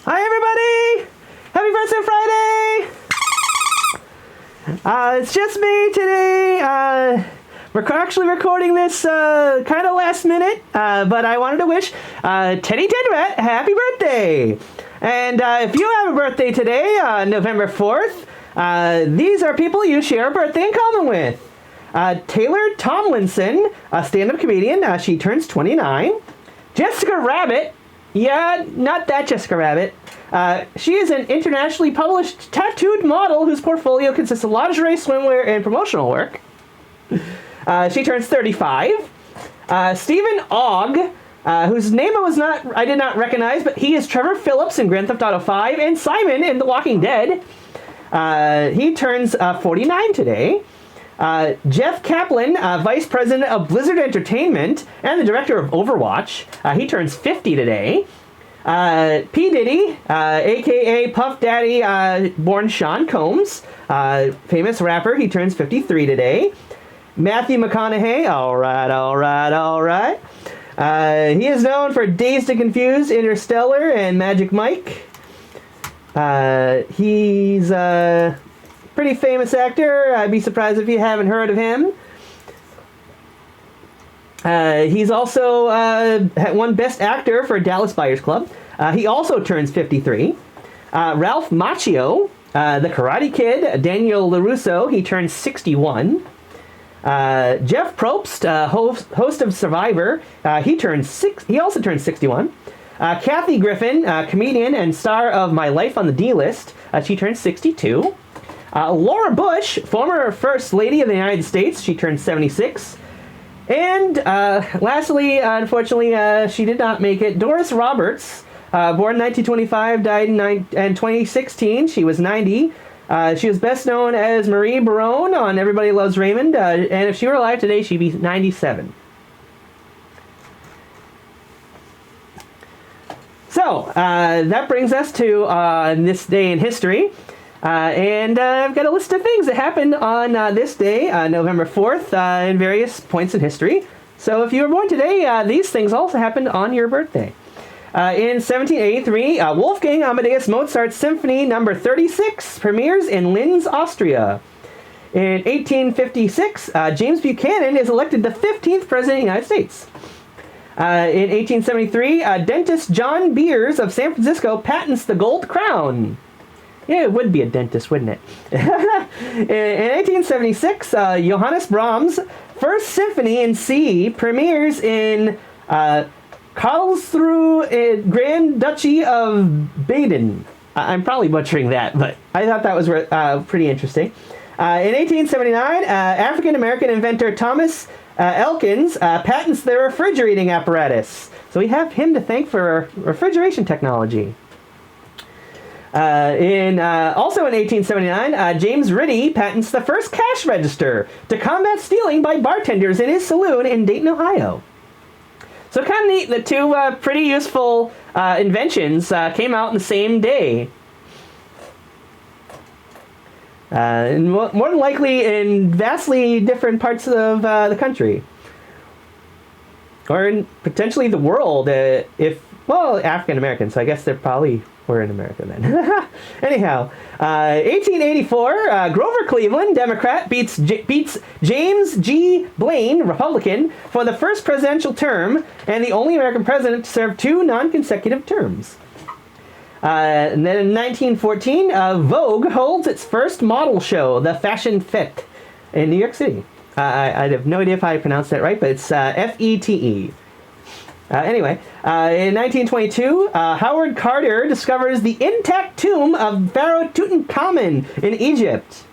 Hi, everybody! Happy Birthday Friday! It's just me today. We're actually recording this kind of last minute, but I wanted to wish Teddy Deadrat a happy birthday. And if you have a birthday today, November 4th, these are people you share a birthday in common with. Taylor Tomlinson, a stand-up comedian, she turns 29. Jessica Rabbit, yeah, not that Jessica Rabbit. She is an internationally published tattooed model whose portfolio consists of lingerie, swimwear, and promotional work. She turns 35. Stephen Ogg, whose name I did not recognize, but he is Trevor Phillips in Grand Theft Auto 5 and Simon in The Walking Dead. He turns 49 today. Jeff Kaplan, Vice President of Blizzard Entertainment and the Director of Overwatch. He turns 50 today. P. Diddy, a.k.a. Puff Daddy, born Sean Combs, famous rapper. He turns 53 today. Matthew McConaughey, all right. He is known for Dazed and Confused, Interstellar, and Magic Mike. He's a pretty famous actor. I'd be surprised if you haven't heard of him. He's also won Best Actor for Dallas Buyers Club. He also turns 53. Ralph Macchio, the Karate Kid, Daniel LaRusso, he turns 61. Jeff Probst, host of Survivor, he also turns 61. Kathy Griffin, comedian and star of My Life on the D-List, she turns 62. Laura Bush, former First Lady of the United States, she turns 76. And lastly, unfortunately, she did not make it. Doris Roberts, born 1925, died in 2016. She was 90. She was best known as Marie Barone on Everybody Loves Raymond. And if she were alive today, she'd be 97. So, that brings us to this day in history. And I've got a list of things that happened on this day, November 4th, in various points in history. So if you were born today, these things also happened on your birthday. In 1783, Wolfgang Amadeus Mozart's Symphony No. 36 premieres in Linz, Austria. In 1856, James Buchanan is elected the 15th President of the United States. In 1873, dentist John Beers of San Francisco patents the gold crown. Yeah, it would be a dentist, wouldn't it? In 1876, Johannes Brahms' First Symphony in C premieres in Karlsruhe, Grand Duchy of Baden. I'm probably butchering that, but I thought that was pretty interesting. In 1879, African-American inventor Thomas Elkins patents the refrigerating apparatus. So we have him to thank for refrigeration technology. Also in 1879, James Ritty patents the first cash register to combat stealing by bartenders in his saloon in Dayton, Ohio. So kind of neat, the two pretty useful inventions came out in the same day. And more than likely in vastly different parts of the country. Or in potentially the world, African Americans, so I guess they're probably were in America then. Anyhow, 1884, Grover Cleveland, Democrat, beats James G. Blaine, Republican, for the first presidential term and the only American president to serve 2 non-consecutive terms. And then in 1914, Vogue holds its first model show, the Fashion Fete, in New York City. I have no idea if I pronounced that right, but it's Fete. Anyway, in 1922, Howard Carter discovers the intact tomb of Pharaoh Tutankhamun in Egypt.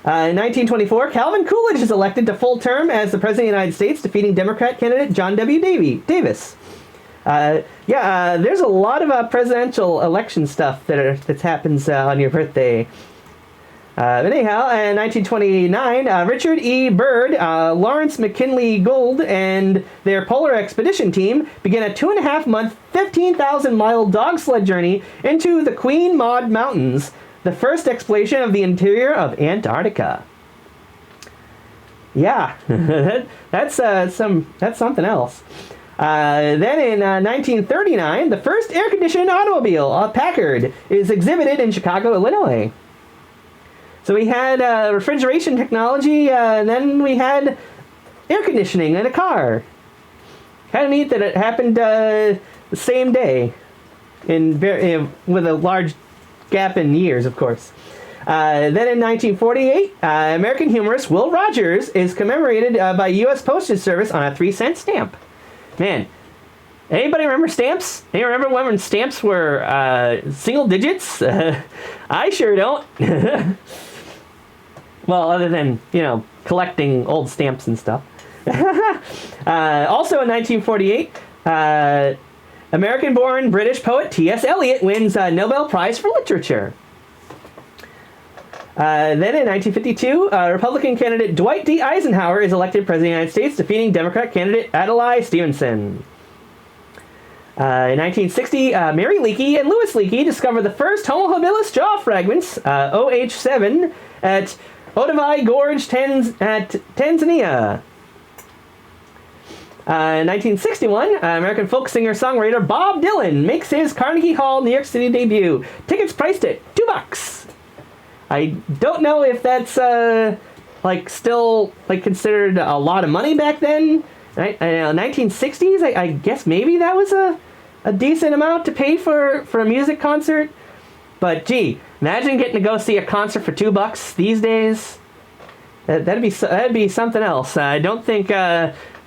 In 1924, Calvin Coolidge is elected to full term as the President of the United States, defeating Democrat candidate John W. Davis. There's a lot of presidential election stuff that happens on your birthday. Anyhow, in 1929, Richard E. Byrd, Lawrence McKinley Gould, and their polar expedition team began a 2.5-month, 15,000-mile dog sled journey into the Queen Maud Mountains, the first exploration of the interior of Antarctica. Yeah, that's something else. Then in 1939, the first air-conditioned automobile, a Packard, is exhibited in Chicago, Illinois. So we had refrigeration technology, and then we had air conditioning in a car. Kind of neat that it happened the same day, with a large gap in years, of course. Then in 1948, American humorist Will Rogers is commemorated by U.S. Postage Service on a 3-cent stamp. Man, anybody remember stamps? Anybody remember when stamps were single digits? I sure don't. Well, other than, collecting old stamps and stuff. Also in 1948, American-born British poet T.S. Eliot wins a Nobel Prize for Literature. Then in 1952, Republican candidate Dwight D. Eisenhower is elected President of the United States, defeating Democrat candidate Adlai Stevenson. In 1960, Mary Leakey and Louis Leakey discovered the first Homo habilis jaw fragments, OH7, at Olduvai Gorge, Tanzania. In 1961, American folk singer-songwriter Bob Dylan makes his Carnegie Hall, New York City debut. Tickets priced at $2. I don't know if that's still considered a lot of money back then. Right? 1960s, I guess maybe that was a decent amount to pay for a music concert. But gee, imagine getting to go see a concert for $2 these days. That'd be something else. I don't think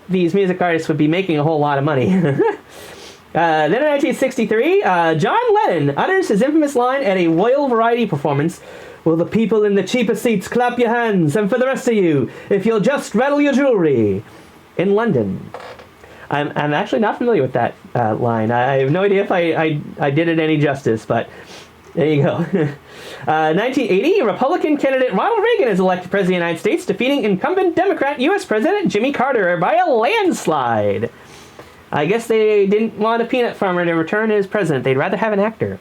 these music artists would be making a whole lot of money. Then in 1963, John Lennon utters his infamous line at a Royal Variety performance. Will the people in the cheaper seats clap your hands, and for the rest of you, if you'll just rattle your jewelry, in London. I'm actually not familiar with that line. I have no idea if I did it any justice, but there you go. 1980, Republican candidate Ronald Reagan is elected President of the United States, defeating incumbent Democrat U.S. President Jimmy Carter by a landslide. I guess they didn't want a peanut farmer to return as president. They'd rather have an actor.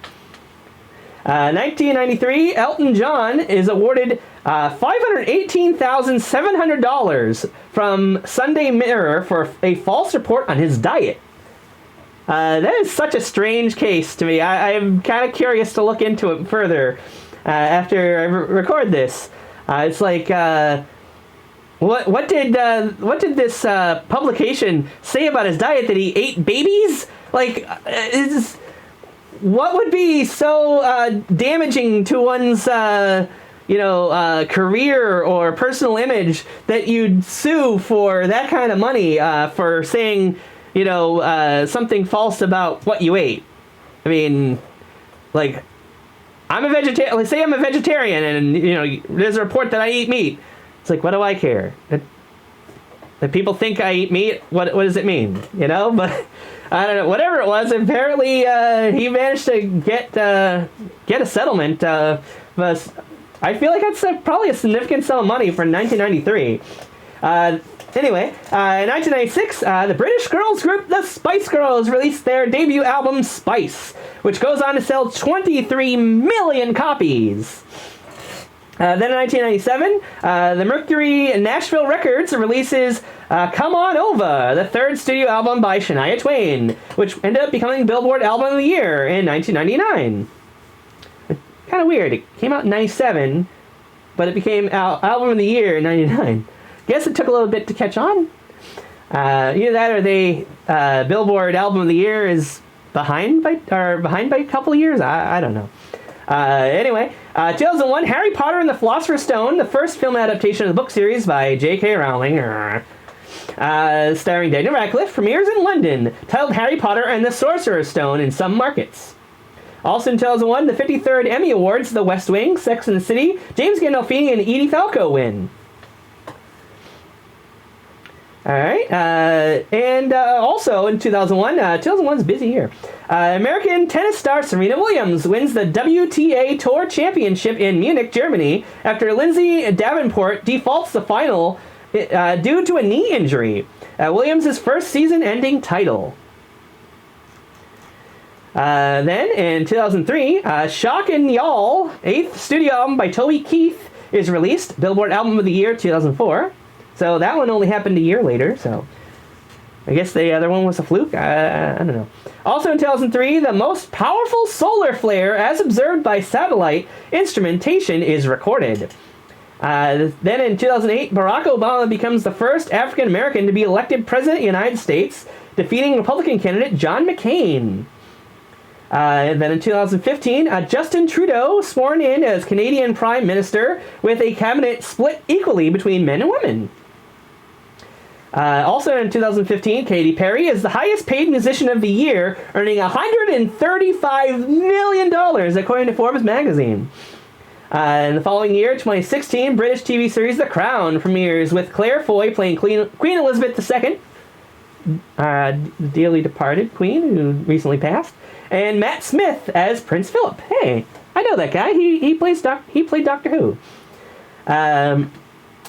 1993, Elton John is awarded $518,700 from Sunday Mirror for a false report on his diet. That is such a strange case to me. I'm kind of curious to look into it further after I record this. It's like, what did this publication say about his diet? That he ate babies? What would be so damaging to one's career or personal image that you'd sue for that kind of money for saying something false about what you ate? I mean, I'm a vegetarian. Let's say I'm a vegetarian, and there's a report that I eat meat. It's like, what do I care? That people think I eat meat. What does it mean? But I don't know. Whatever it was, apparently he managed to get a settlement. But I feel like that's probably a significant sum of money for 1993. Anyway, in 1996, the British girls group The Spice Girls released their debut album Spice, which goes on to sell 23 million copies. Then in 1997, the Mercury Nashville Records releases Come On Over, the third studio album by Shania Twain, which ended up becoming Billboard Album of the Year in 1999. Kind of weird. It came out in 97, but it became Album of the Year in 99. Guess it took a little bit to catch on. Either that or Billboard Album of the Year is behind by a couple of years. I don't know. Anyway, 2001, Harry Potter and the Philosopher's Stone, the first film adaptation of the book series by J.K. Rowling, starring Daniel Radcliffe, premieres in London, titled Harry Potter and the Sorcerer's Stone in some markets. Also in 2001, the 53rd Emmy Awards, The West Wing, Sex and the City, James Gandolfini and Edie Falco win. Alright, and also in 2001, 2001's a busy year. American tennis star Serena Williams wins the WTA Tour Championship in Munich, Germany, after Lindsay Davenport defaults the final due to a knee injury. Williams' first season-ending title. Then, in 2003, Shock and Y'all, 8th studio album by Toby Keith, is released, Billboard Album of the Year 2004. So that one only happened a year later, so I guess the other one was a fluke. I don't know. Also in 2003, the most powerful solar flare as observed by satellite instrumentation is recorded. Then in 2008, Barack Obama becomes the first African American to be elected president of the United States, defeating Republican candidate John McCain. And then in 2015, Justin Trudeau sworn in as Canadian Prime Minister with a cabinet split equally between men and women. Also in 2015, Katy Perry is the highest paid musician of the year, earning $135 million, according to Forbes magazine. In the following year, 2016, British TV series The Crown premieres with Claire Foy playing Queen Elizabeth II, dearly departed queen who recently passed, and Matt Smith as Prince Philip. Hey, I know that guy. He played Doctor Who.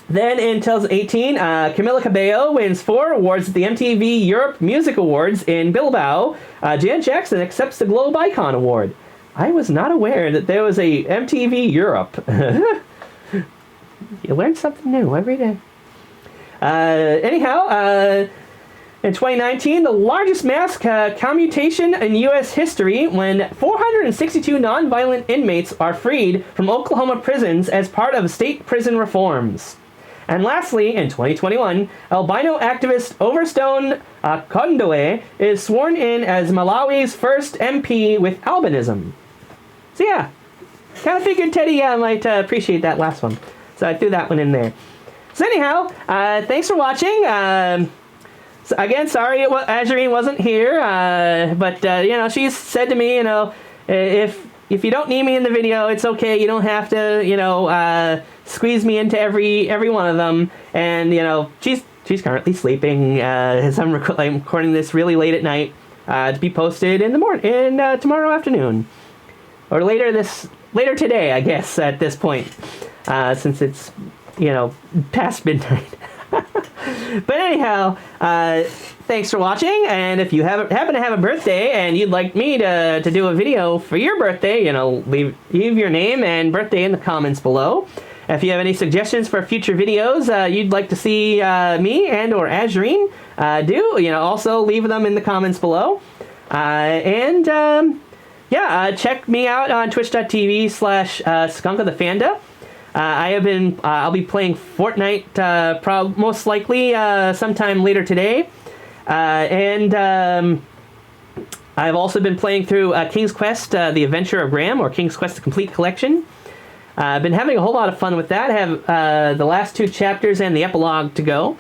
Then in 2018, Camila Cabello wins 4 awards at the MTV Europe Music Awards in Bilbao. Janet Jackson accepts the Globe Icon Award. I was not aware that there was a MTV Europe. You learn something new every day. Anyhow, in 2019, the largest mass commutation in U.S. history when 462 nonviolent inmates are freed from Oklahoma prisons as part of state prison reforms. And lastly, in 2021, albino activist Overstone Kondoe is sworn in as Malawi's first MP with albinism. So yeah, kind of figured Teddy might appreciate that last one. So I threw that one in there. So anyhow, thanks for watching. So again, sorry Azurine wasn't here, but she said to me, if you don't need me in the video, it's okay. You don't have to, squeeze me into every one of them. And she's currently sleeping as I'm recording this really late at night to be posted in the morning, tomorrow afternoon, or later today, I guess at this point, since it's past midnight. But anyhow, thanks for watching, and if you happen to have a birthday and you'd like me to do a video for your birthday, leave your name and birthday in the comments below. If you have any suggestions for future videos you'd like to see me and or Azurine do, also leave them in the comments below. Check me out on twitch.tv/skunkofthefanda. I'll be playing Fortnite most likely sometime later today. I've also been playing through King's Quest, The Adventure of Graham, or King's Quest, The Complete Collection. I've been having a whole lot of fun with that. I have the last 2 chapters and the epilogue to go.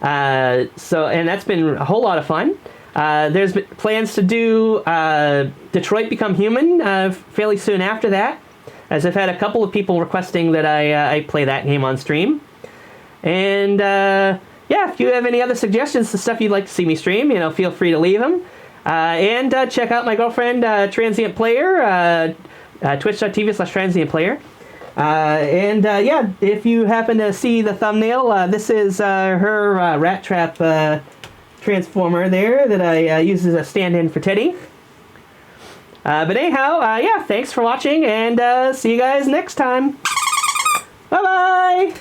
And that's been a whole lot of fun. There's been plans to do Detroit Become Human fairly soon after that, as I've had a couple of people requesting that I play that game on stream. And if you have any other suggestions to stuff you'd like to see me stream, feel free to leave them. And check out my girlfriend, Transient Player, twitch.tv/Transient Player. If you happen to see the thumbnail, this is her Rat Trap transformer there that I use as a stand-in for Teddy. But anyhow, thanks for watching, and see you guys next time. Bye-bye!